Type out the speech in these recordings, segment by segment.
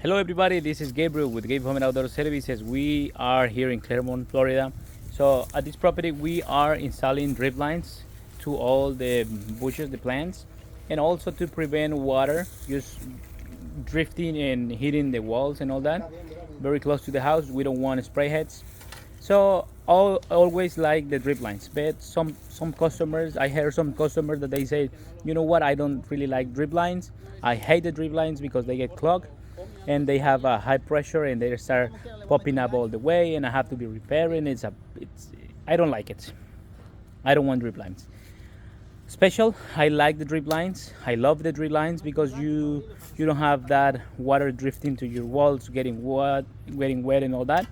Hello everybody, this is Gabriel with Gabe Home and Outdoor Services. We are here in Claremont, Florida. So at this property we are installing drip lines to all the bushes, the plants, and also to prevent water just drifting and hitting the walls and all that. Very close to the house, we don't want spray heads. So always like the drip lines, but some customers, I heard some customers that they say, you know what, I don't really like drip lines. I hate the drip lines because they get clogged and they have a high pressure and they start popping up all the way, and I have to be repairing. I don't like it. I don't want drip lines. Special, I like the drip lines. I love the drip lines because you don't have that water drifting to your walls, getting wet and all that.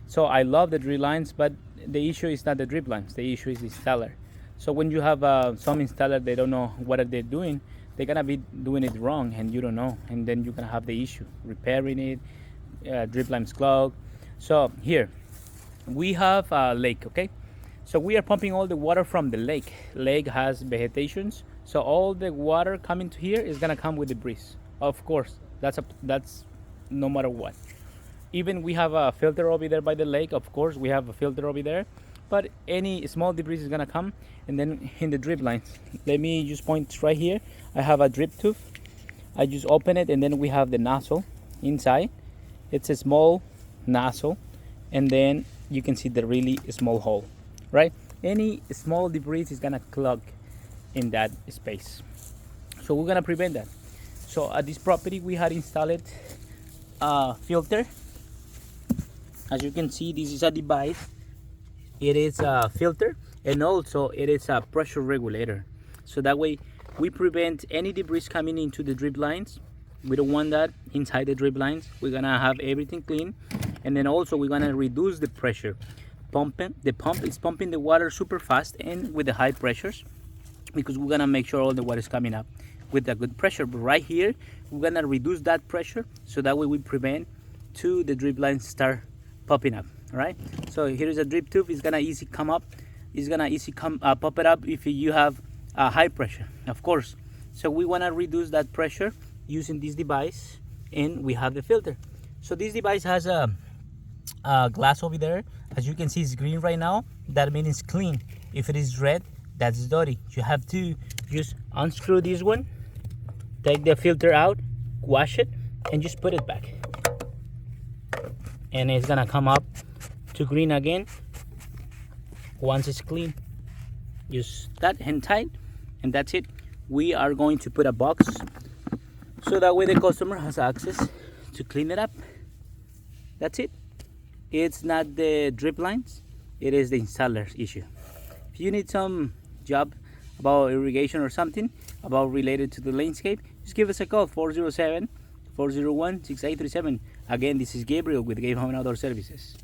So I love the drip lines, but the issue is not the drip lines. The issue is the installer. So when you have some installer, they don't know what are they doing. They're gonna be doing it wrong, and you don't know, and then you're gonna have the issue repairing it. Drip lines clogged. So here we have a lake, okay? So we are pumping all the water from the lake. Lake has vegetations, so all the water coming to here is gonna come with the breeze. Of course, that's no matter what. Even we have a filter over there by the lake. Of course, we have a filter over there, but any small debris is gonna come. And then in the drip lines, let me just point right here. I have a drip tube. I just open it, and then we have the nozzle inside. It's a small nozzle, and then you can see the really small hole, right? Any small debris is gonna clog in that space, so we're gonna prevent that. So at this property we had installed a filter. As you can see, this is a device. It is a filter, and also it is a pressure regulator, so that way we prevent any debris coming into the drip lines. We don't want that inside the drip lines. We're gonna have everything clean, and then also we're gonna reduce the pressure. The pump is pumping the water super fast and with the high pressures, because we're gonna make sure all the water is coming up with a good pressure. But right here we're gonna reduce that pressure, so that way we prevent the drip lines start popping up. All right, so here is a drip tube. It's gonna easy come up. It's gonna easy come pop it up if you have high pressure, of course. So we want to reduce that pressure using this device, and we have the filter. So this device has a glass over there. As you can see, it's green right now. That means it's clean. If it is red, that's dirty. You have to just unscrew this one, take the filter out, wash it, and just put it back, and it's gonna come up to green again once it's clean. Just that and tight, and that's it. We are going to put a box, so that way the customer has access to clean it up. That's it. It's not the drip lines, it is the installer's issue. If you need some job about irrigation or something about related to the landscape, just give us a call, 407-401-6837. Again, this is Gabriel with Gabe Home and Outdoor Services.